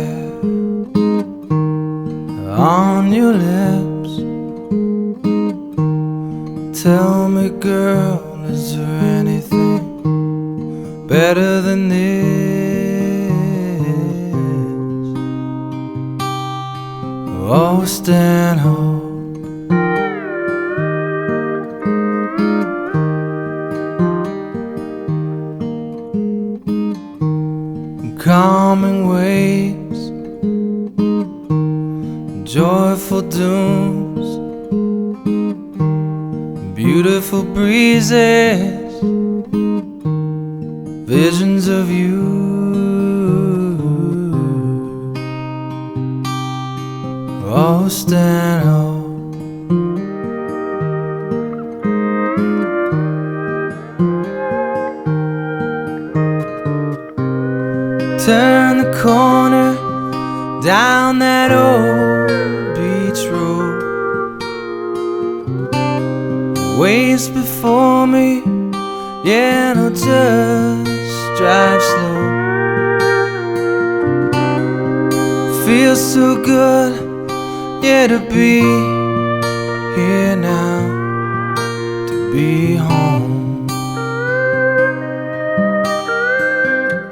hair on your lips. Tell me, girl, is there anything better than this? Oh, Stanhope, calming waves, joyful dooms, beautiful breezes, visions of you. Oh, Stanhope, turn the corner down that old beach road. Waves before me, yeah, no, just drive slow. Feels so good, yeah, to be here now, to be